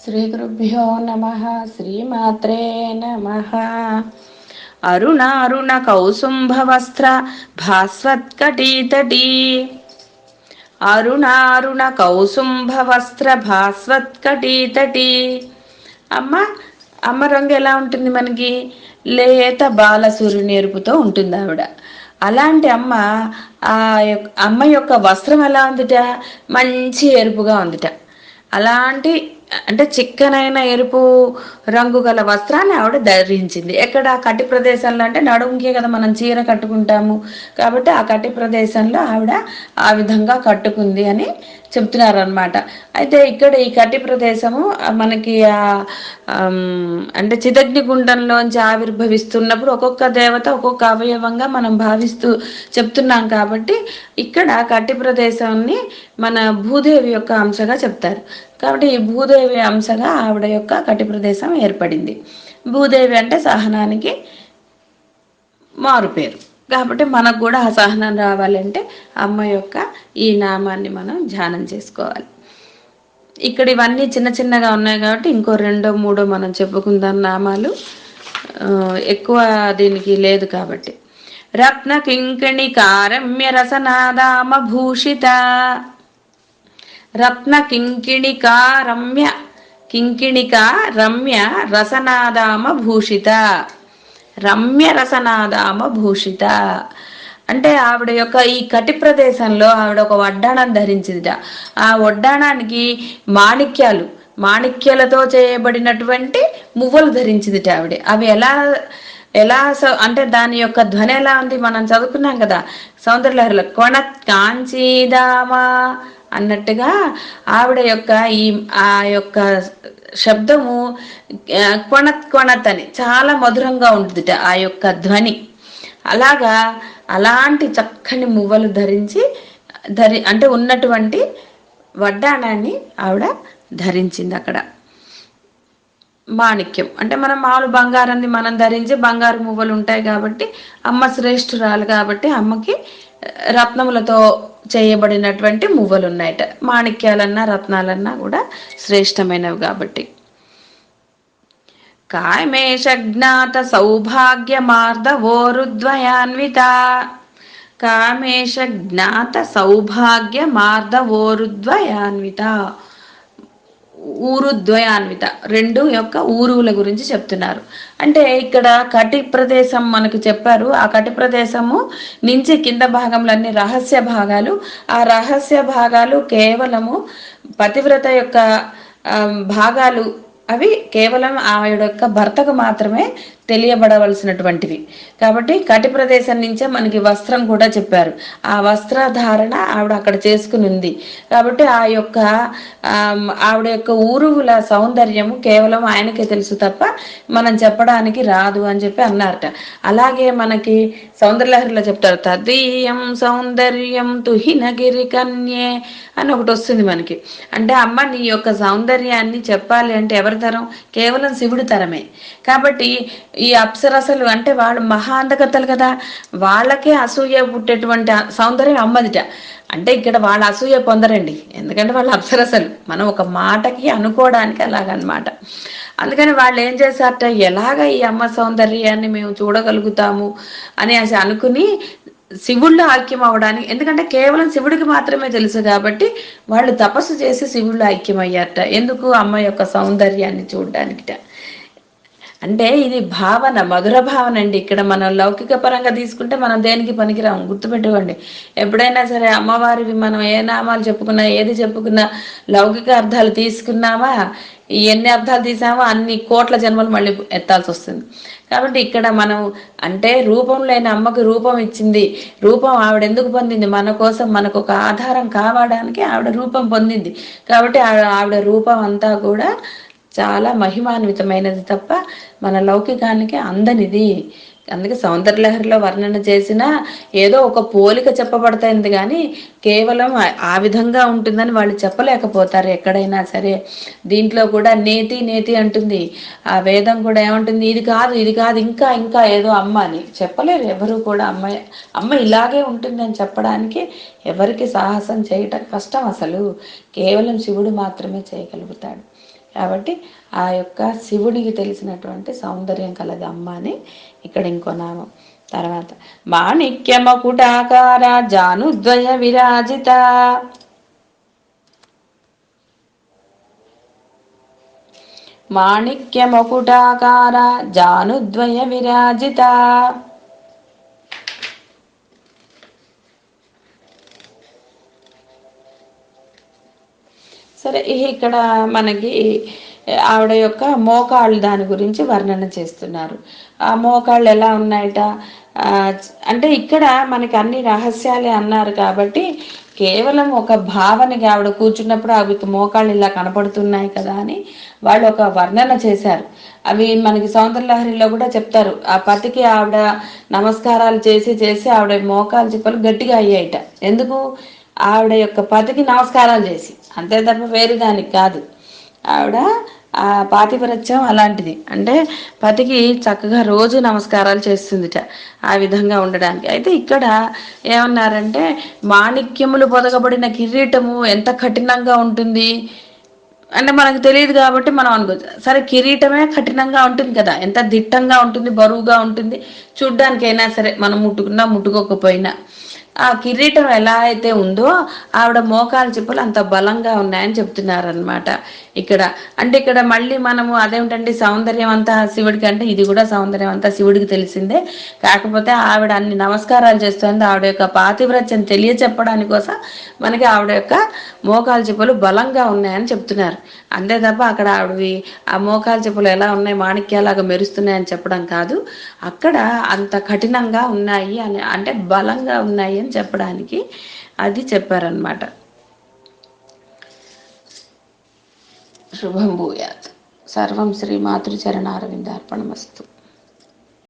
శ్రీగురుభ్యో నమ. శ్రీమాత్రే నమ. అరుణారుణ కౌసుంభవస్త్ర భాస్వత్కటీతటీ. అరుణారుణ కౌసుంభవస్త్ర భాస్వత్కటీతటీ. అమ్మ అమ్మ రంగు ఎలా ఉంటుంది మనకి? లేత బాలసూర్యుని ఎరుపుతో ఉంటుంది ఆవిడ. అలాంటి అమ్మ అమ్మ యొక్క వస్త్రం ఎలా ఉందిట? మంచి ఎరుపుగా ఉందిట. అలాంటి అంటే చిక్కనైన ఎరుపు రంగు గల వస్త్రాన్ని ఆవిడ ధరించింది. ఎక్కడ? కటి ప్రదేశంలో. అంటే నడుముకే కదా మనం చీర కట్టుకుంటాము, కాబట్టి ఆ కటి ప్రదేశంలో ఆవిడ ఆ విధంగా కట్టుకుంది అని చెప్తున్నారు అనమాట. అయితే ఇక్కడ ఈ కటి ప్రదేశము మనకి అంటే చిదగ్ని గుండంలోంచి ఆవిర్భవిస్తున్నప్పుడు ఒక్కొక్క దేవత ఒక్కొక్క అవయవంగా మనం భావిస్తూ చెప్తున్నాం. కాబట్టి ఇక్కడ కటి ప్రదేశాన్ని మన భూదేవి యొక్క అంశగా చెప్తారు. కాబట్టి ఈ భూదేవి అంశగా ఆవిడ యొక్క కటి ప్రదేశం ఏర్పడింది. భూదేవి అంటే సహనానికి మారు పేరు. కాబట్టి మనకు కూడా ఆ సహనం రావాలంటే అమ్మ యొక్క ఈ నామాన్ని మనం ధ్యానం చేసుకోవాలి. ఇక్కడ ఇవన్నీ చిన్న చిన్నగా ఉన్నాయి కాబట్టి ఇంకో రెండో మూడో మనం చెప్పుకుందాం నామాలు. ఎక్కువ దీనికి లేదు కాబట్టి. రత్న కింకిణి కారమ్య రసనాదామ భూషిత. రత్న కింకిణికా రమ్య కింకిణికా రమ్య రసనాదామ భూషిత. రమ్య రసనాదామ భూషిత అంటే ఆవిడ యొక్క ఈ కటి ప్రదేశంలో ఆవిడ ఒక వడ్డాణం ధరించిందిట. ఆ వడ్డాణానికి మాణిక్యాలతో చేయబడినటువంటి మువ్వలు ధరించిందిట ఆవిడ. అవి ఎలా ఎలా అంటే దాని యొక్క ధ్వని ఎలా ఉంది? మనం చదువుకున్నాం కదా సౌందర్యలహరిలో, కొణత్ కాంచీదామా అన్నట్టుగా ఆవిడ యొక్క ఆ యొక్క శబ్దము కొణత్ కొణత్ అని చాలా మధురంగా ఉంటుందిట ఆ యొక్క ధ్వని. అలాగా అలాంటి చక్కని మువ్వలు అంటే ఉన్నటువంటి వడ్డాణాన్ని ఆవిడ ధరించింది. అక్కడ మాణిక్యం అంటే మనం మామూలు బంగారాన్ని మనం ధరించి బంగారు మువ్వలు ఉంటాయి కాబట్టి అమ్మ శ్రేష్ఠురాలు కాబట్టి అమ్మకి రత్నములతో చేయబడినటువంటి మువ్వలు ఉన్నాయట. మాణిక్యాలన్నా రత్నాలన్నా కూడా శ్రేష్టమైనవి కాబట్టి. కామేశ జ్ఞాత సౌభాగ్య మార్దవోరుద్వయాన్విత. కామేశ జ్ఞాత సౌభాగ్య మార్దవోరుద్వయాన్విత. ఊరుద్వయాన్విత రెండు యొక్క ఊరువుల గురించి చెప్తున్నారు. అంటే ఇక్కడ కటి ప్రదేశం మనకు చెప్పారు. ఆ కటి ప్రదేశము నుంచి కింద భాగంలో అన్ని రహస్య భాగాలు. ఆ రహస్య భాగాలు కేవలము పతివ్రత యొక్క భాగాలు. అవి కేవలం ఆవిడ యొక్క భర్తకు మాత్రమే తెలియబడవలసినటువంటివి. కాబట్టి కటి ప్రదేశం నుంచే మనకి వస్త్రం కూడా చెప్పారు. ఆ వస్త్రధారణ ఆవిడ అక్కడ చేసుకుని ఉంది. కాబట్టి ఆవిడ యొక్క ఊరువుల సౌందర్యము కేవలం ఆయనకే తెలుసు తప్ప మనం చెప్పడానికి రాదు అని చెప్పి అన్నారట. అలాగే మనకి సౌందర్యలహరిలో చెప్తారు, తదీయం సౌందర్యం తుహినగిరి కన్యే అని ఒకటి వస్తుంది మనకి. అంటే అమ్మ నీ యొక్క సౌందర్యాన్ని చెప్పాలి అంటే ఎవరి తరం? కేవలం శివుడి తరమే. కాబట్టి ఈ అప్సరసలు అంటే వాళ్ళు మహా అందగత్తలు కదా, వాళ్ళకే అసూయ పుట్టేటువంటి సౌందర్యం అమ్మదిట. అంటే ఇక్కడ వాళ్ళ అసూయ పొందరండి, ఎందుకంటే వాళ్ళ అప్సరసలు. మనం ఒక మాటకి అనుకోవడానికి అలాగనమాట. అందుకని వాళ్ళు ఏం చేశారట, ఎలాగ ఈ అమ్మ సౌందర్యాన్ని మేము చూడగలుగుతాము అని అనుకుని శివుళ్ళు ఐక్యం అవ్వడానికి, ఎందుకంటే కేవలం శివుడికి మాత్రమే తెలుసు కాబట్టి వాళ్ళు తపస్సు చేసి శివుళ్ళు ఐక్యమయ్యారట. ఎందుకు? అమ్మ యొక్క సౌందర్యాన్ని చూడడానికిట. అంటే ఇది భావన, మధుర భావన అండి. ఇక్కడ మనం లౌకిక పరంగా తీసుకుంటే మనం దేనికి పనికిరాము, గుర్తుపెట్టుకోండి. ఎప్పుడైనా సరే అమ్మవారివి మనం ఏ నామాలు చెప్పుకున్నా ఏది చెప్పుకున్నా లౌకిక అర్థాలు తీసుకున్నామా, ఎన్ని అర్థాలు తీసామో అన్ని కోట్ల జన్మలు మళ్ళీ ఎత్తాల్సి వస్తుంది. కాబట్టి ఇక్కడ మనం అంటే రూపం లేని అమ్మకు రూపం ఇచ్చింది. రూపం ఆవిడ ఎందుకు పొందింది? మన కోసం, మనకు ఒక ఆధారం కావడానికి ఆవిడ రూపం పొందింది. కాబట్టి ఆవిడ రూపం అంతా కూడా చాలా మహిమాన్వితమైనది తప్ప మన లౌకికానికి అందనిది. అందుకే సౌందర్యలహరిలో వర్ణన చేసిన ఏదో ఒక పోలిక చెప్పబడుతుంది కానీ కేవలం ఆ విధంగా ఉంటుందని వాళ్ళు చెప్పలేకపోతారు ఎక్కడైనా సరే. దీంట్లో కూడా నేతి నేతి అంటుంది. ఆ వేదం కూడా ఏమంటుంది? ఇది కాదు ఇది కాదు ఇంకా ఇంకా ఏదో అమ్మ అని చెప్పలేరు ఎవరు కూడా. అమ్మ ఇలాగే ఉంటుంది అని చెప్పడానికి ఎవరికి సాహసం చేయటం కష్టం అసలు. కేవలం శివుడు మాత్రమే చేయగలుగుతాడు. కాబట్టి ఆ యొక్క శివుడికి తెలిసినటువంటి సౌందర్యం కలది అమ్మ అని ఇక్కడ ఇంకో నామం. తర్వాత మాణిక్య మకుటాకార జానుద్వయ విరాజిత, మాణిక్య మకుటాకార జానుద్వయ విరాజిత. సరే, ఇక్కడ మనకి ఆవిడ యొక్క మోకాళ్ళు దాని గురించి వర్ణన చేస్తున్నారు. ఆ మోకాళ్ళు ఎలా ఉన్నాయట అంటే ఇక్కడ మనకి అన్ని రహస్యాలే అన్నారు కాబట్టి కేవలం ఒక భావనకి ఆవిడ కూర్చున్నప్పుడు అవి మోకాళ్ళు ఇలా కనపడుతున్నాయి కదా అని వాళ్ళు ఒక వర్ణన చేశారు. అవి మనకి సౌందర్యలహరిలో కూడా చెప్తారు. ఆ పతికి ఆవిడ నమస్కారాలు చేసి చేసి ఆవిడ మోకాలు చిప్పలు గట్టిగా అయ్యాయిట. ఎందుకు? ఆవిడ యొక్క పతికి నమస్కారాలు చేసి, అంతే తప్ప వేరే దానికి కాదు. ఆవిడ ఆ పాతివ్రత్యం అలాంటిది. అంటే పతికి చక్కగా రోజు నమస్కారాలు చేస్తుందిట ఆ విధంగా ఉండడానికి. అయితే ఇక్కడ ఏమన్నారంటే మాణిక్యములు పొదగబడిన కిరీటము ఎంత కఠినంగా ఉంటుంది అంటే మనకు తెలియదు కాబట్టి మనం అనుకోవచ్చు. సరే, కిరీటమే కఠినంగా ఉంటుంది కదా, ఎంత దిట్టంగా ఉంటుంది, బరువుగా ఉంటుంది చూడ్డానికైనా సరే, మనం ముట్టుకున్నా ముట్టుకోకపోయినా. ఆ కిరీటం ఎలా అయితే ఉందో ఆవిడ మోకాలు చెప్పులు అంత బలంగా ఉన్నాయని చెప్తున్నారనమాట ఇక్కడ. అంటే ఇక్కడ మళ్ళీ మనము అదేమిటండి సౌందర్యం అంతా శివుడికి అంటే ఇది కూడా సౌందర్యం అంతా శివుడికి తెలిసిందే. కాకపోతే ఆవిడ అన్ని నమస్కారాలు చేస్తుంది ఆవిడ యొక్క పాతివ్రత్యం తెలియచెప్పడానికి కోసం మనకి ఆవిడ యొక్క మోకాలు చెప్పులు బలంగా ఉన్నాయని చెప్తున్నారు. అంతే తప్ప అక్కడ ఆవిడవి ఆ మోకాలు చెప్పులు ఎలా ఉన్నాయి మాణిక్యాలాగా మెరుస్తున్నాయని చెప్పడం కాదు. అక్కడ అంత కఠినంగా ఉన్నాయి అని, అంటే బలంగా ఉన్నాయి అని చెప్పడానికి అది చెప్పారనమాట. శుభం భూయాత్. సర్వం శ్రీ మాతృచరణారవిందార్పణమస్తు.